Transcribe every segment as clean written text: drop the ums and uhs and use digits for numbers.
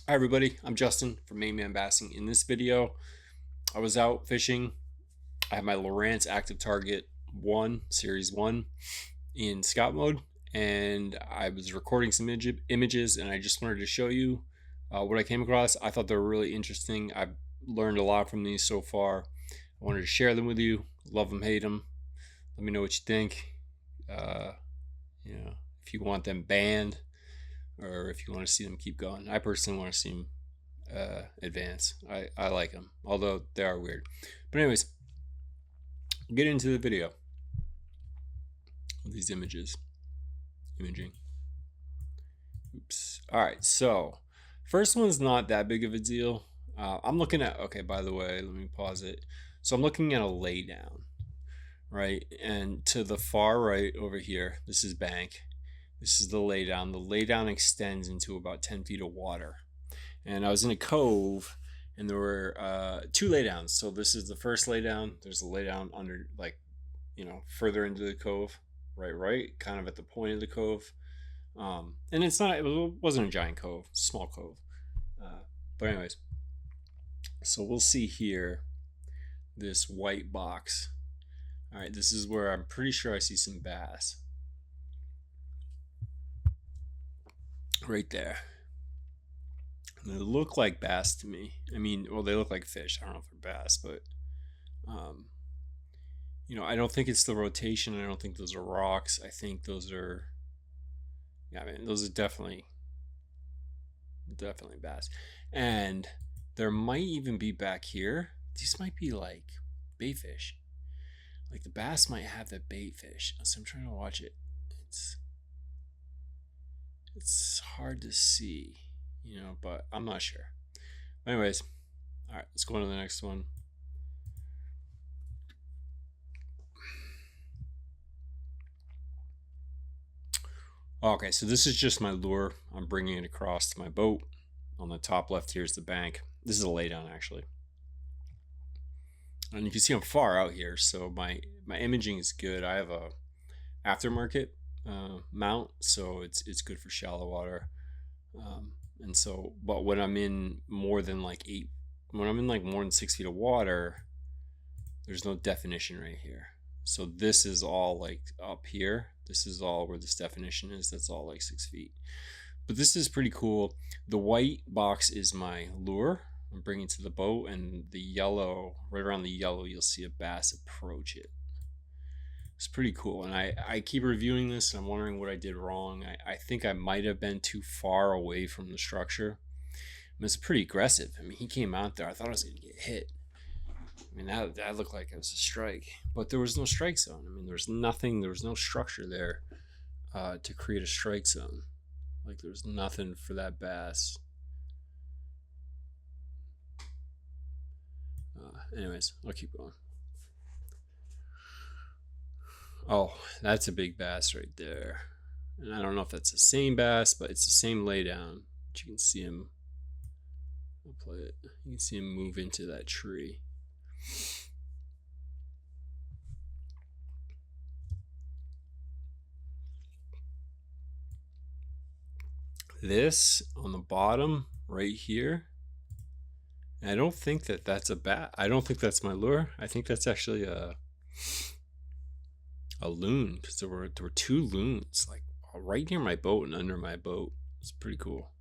Hi everybody, I'm Justin from Main Man Bassing. In this video, I was out fishing. I have my Lowrance Active Target 1, Series 1 in scout mode, and I was recording some images, and I just wanted to show you what I came across. I thought they were really interesting. I've learned a lot from these so far. I wanted to share them with you. Love them, hate them. Let me know what you think. Uh, if you want them banned or if you want to see them keep going. I personally want to see them advance. I like them, although they are weird. But anyways, get into the video with these imaging. Oops. All right, so first one's not that big of a deal. I'm looking at, okay, by the way, let me pause it. So I'm looking at a laydown, right? And to the far right over here, this is bank. This is the laydown. The laydown extends into about 10 feet of water. And I was in a cove, and there were two laydowns. So this is the first laydown. There's a laydown under, like, further into the cove, right, kind of at the point of the cove. And it wasn't a giant cove, small cove. But anyways, so we'll see here this white box. All right, this is where I'm pretty sure I see some bass. Right there. They look like bass to me. I mean, well, they look like fish. I don't know if they're bass, but I don't think it's the rotation. I don't think those are rocks. I think those are, yeah, I mean, those are definitely bass. And there might even be back here. These might be like bait fish. Like the bass might have the bait fish. So I'm trying to watch it. It's hard to see, but I'm not sure. Anyways, all right, let's go on to the next one. Okay, so this is just my lure. I'm bringing it across to my boat. On the top left here is the bank. This is a laydown, actually. And you can see I'm far out here, so my imaging is good. I have a aftermarket mount, so it's good for shallow water. And so, but when I'm in more than like more than 6 feet of water, there's no definition right here. So this is all like up here. This is all where this definition is. That's all like 6 feet. But this is pretty cool. The white box is my lure I'm bringing to the boat, and the yellow, right around the yellow, you'll see a bass approach it. It's pretty cool. And I keep reviewing this, and I'm wondering what I did wrong. I think I might have been too far away from the structure. I mean, it's pretty aggressive. I mean, he came out there. I thought I was going to get hit. I mean, that looked like it was a strike, but there was no strike zone. I mean, there was no structure there to create a strike zone. Like, there was nothing for that bass. Anyways, I'll keep going. Oh, that's a big bass right there. And I don't know if that's the same bass, but it's the same laydown. But you can see him. I'll play it. You can see him move into that tree. This on the bottom right here, and I don't think that's a bat. I don't think that's my lure. I think that's actually a loon, because there were two loons like right near my boat and under my boat. It's pretty cool.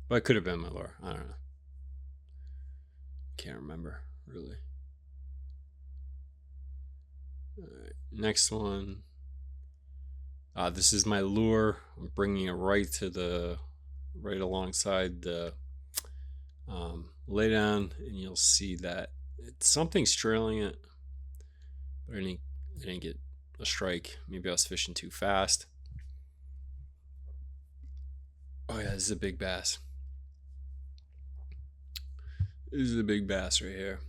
But it could have been my lure. I don't know. Can't remember really. All right, next one. This is my lure. I'm bringing it right alongside the laydown, and you'll see that something's trailing it. But I didn't get a strike. Maybe I was fishing too fast. Oh yeah, this is a big bass. This is a big bass right here.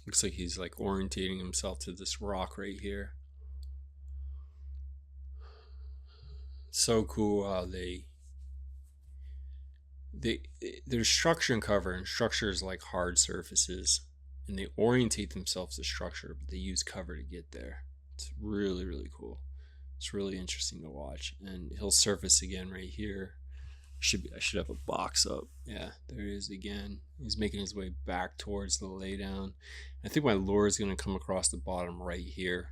Looks like he's like orientating himself to this rock right here. So cool how there's structure and cover, and structure is like hard surfaces, and they orientate themselves to structure, but they use cover to get there. It's really, really cool. It's really interesting to watch, and he'll surface again right here. I should have a box up. Yeah, there he is again. He's making his way back towards the laydown. I think my lure is going to come across the bottom right here.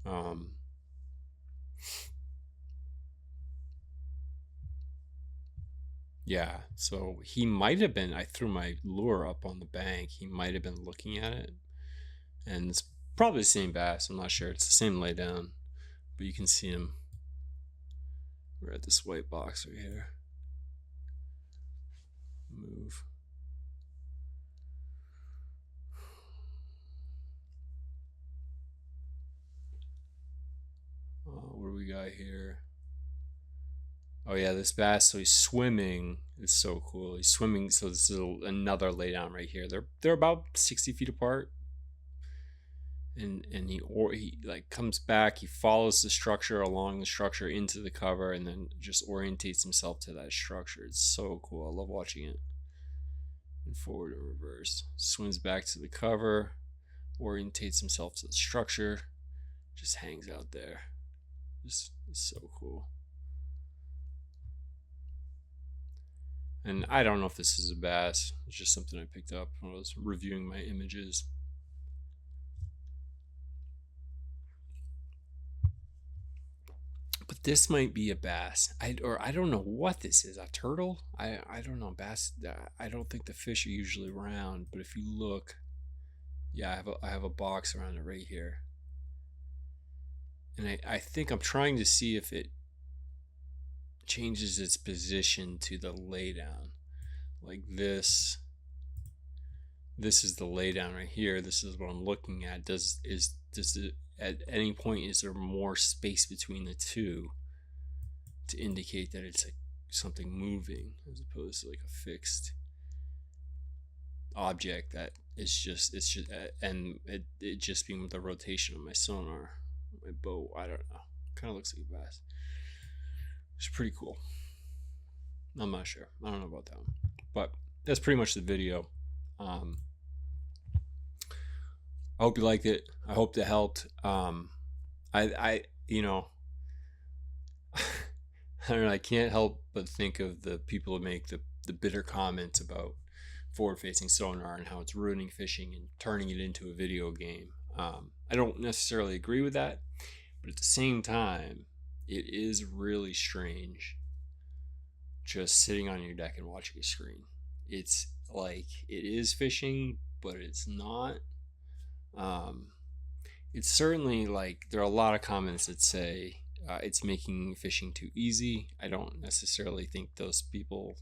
Um, yeah, so he might have been. I threw my lure up on the bank. He might have been looking at it, and it's probably the same bass. I'm not sure. It's the same laydown, but you can see him. We're at this white box right here. Move. What do we got here? Oh yeah, this bass. So he's swimming. It's so cool. He's swimming. So this is another laydown right here. They're about 60 feet apart. And he like comes back. He follows the structure along the structure into the cover, and then just orientates himself to that structure. It's so cool. I love watching it. And forward and reverse. Swims back to the cover, orientates himself to the structure, just hangs out there. Just it's so cool. And I don't know if this is a bass. It's just something I picked up when I was reviewing my images. But this might be a bass. I don't know what this is. A turtle? I don't know. Bass. I don't think the fish are usually round. But if you look, yeah, I have a box around it right here. And I think I'm trying to see if it changes its position to the laydown. Like this. This is the laydown right here. This is what I'm looking at. Does it at any point is there more space between the two to indicate that it's like something moving as opposed to like a fixed object that it's just and it just being the rotation of my sonar, my boat. I don't know. Kind of looks like a bass. It's pretty cool. I'm not sure. I don't know about that one, but that's pretty much the video. I hope you liked it. I hope that helped. I you know, I don't know. I can't help but think of the people who make the bitter comments about forward-facing sonar and how it's ruining fishing and turning it into a video game. I don't necessarily agree with that, but at the same time, it is really strange just sitting on your deck and watching a screen. It's like it is fishing, but it's not. Um, it's certainly like there are a lot of comments that say it's making fishing too easy. I don't necessarily think those people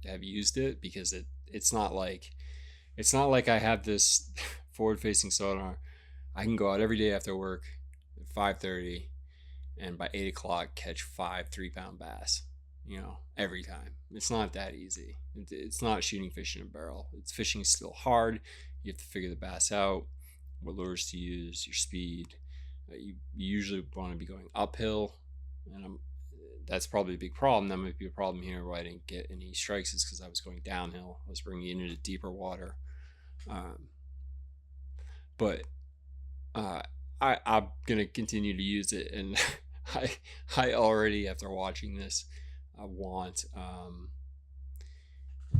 have used it because it's not like I have this forward facing sonar. I can go out every day after work at 5:30 and by 8 o'clock catch 5 3-pound bass. You know, every time. It's not that easy. It's not shooting fish in a barrel. It's fishing still hard. You have to figure the bass out, what lures to use, your speed. You usually want to be going uphill, and that's probably a big problem. That might be a problem here where I didn't get any strikes is because I was going downhill. I was bringing it into deeper water. But I'm gonna continue to use it, and I already after watching this, I want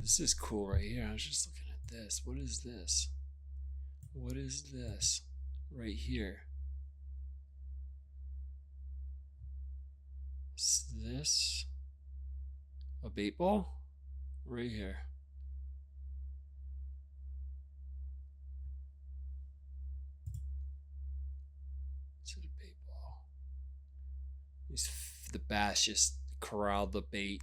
this is cool right here. I was just looking at this. What is this? What is this right here? Is this a bait ball? Right here. Is it a bait ball? The bass just corralled the bait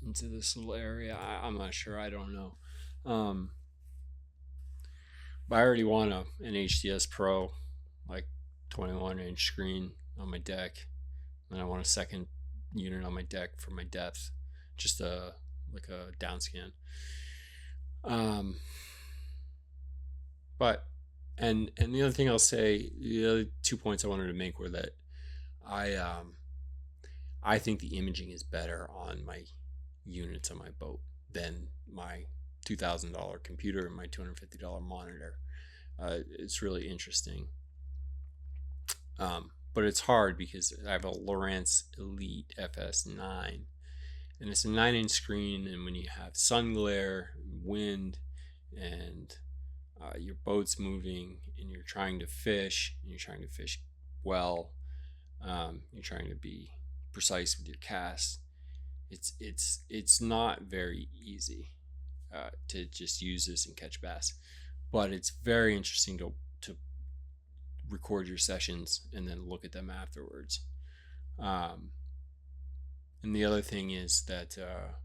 into this little area. I'm not sure. I don't know. But I already want an HDS Pro, like 21-inch screen on my deck, and I want a second unit on my deck for my depth, just like a down scan. But and the other thing I'll say, the other 2 points I wanted to make were that I think the imaging is better on my units on my boat than my $2,000 computer and my $250 monitor. It's really interesting. but it's hard because I have a Lowrance Elite FS9, and it's a 9-inch screen. And when you have sun glare, wind, and your boat's moving, and you're trying to fish, and you're trying to fish well, you're trying to be precise with your cast. It's not very easy to just use this and catch bass, but it's very interesting to record your sessions and then look at them afterwards. Um, and the other thing is that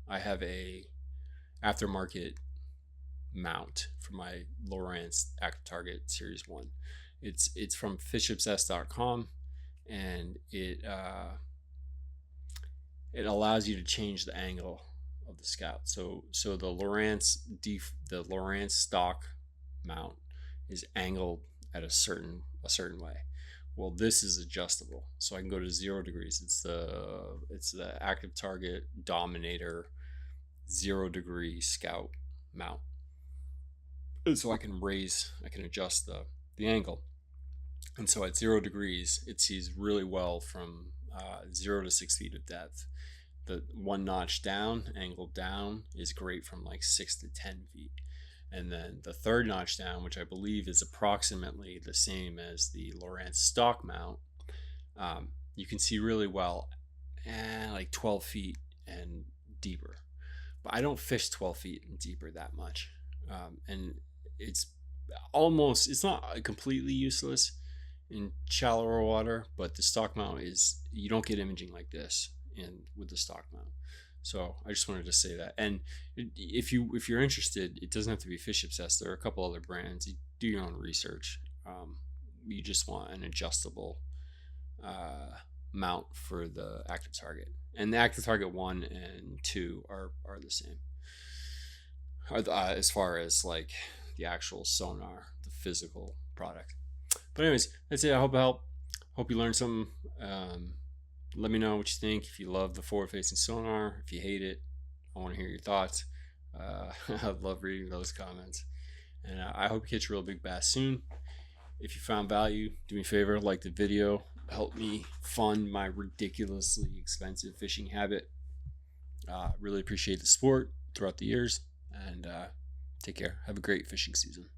I have a aftermarket mount for my Lowrance Active Target Series 1. It's from fishobsessed.com, and it allows you to change the angle of the scout. So the Lowrance stock mount is angled at a certain way. Well, this is adjustable, so I can go to 0 degrees. It's the Active Target Dominator 0 degree scout mount, and so I can adjust the angle. And so at 0 degrees, it sees really well from 0 to 6 feet of depth. The one notch down, angled down, is great from like 6 to 10 feet. And then the third notch down, which I believe is approximately the same as the Lowrance stock mount, you can see really well, like 12 feet and deeper. But I don't fish 12 feet and deeper that much. And it's not completely useless in shallower water, but the stock mount you don't get imaging like this with the stock mount. So I just wanted to say that. And if you're interested, it doesn't have to be Fish Obsessed. There are a couple other brands. You do your own research. You just want an adjustable mount for the Active Target, and the Active Target 1 and 2 are the same. As far as like the actual sonar, the physical product. But anyways, that's it. I hope it helped. Hope you learned something. Let me know what you think. If you love the forward-facing sonar, if you hate it, I want to hear your thoughts. I love reading those comments. And I hope you catch a real big bass soon. If you found value, do me a favor, like the video. Help me fund my ridiculously expensive fishing habit. Really appreciate the support throughout the years. And take care. Have a great fishing season.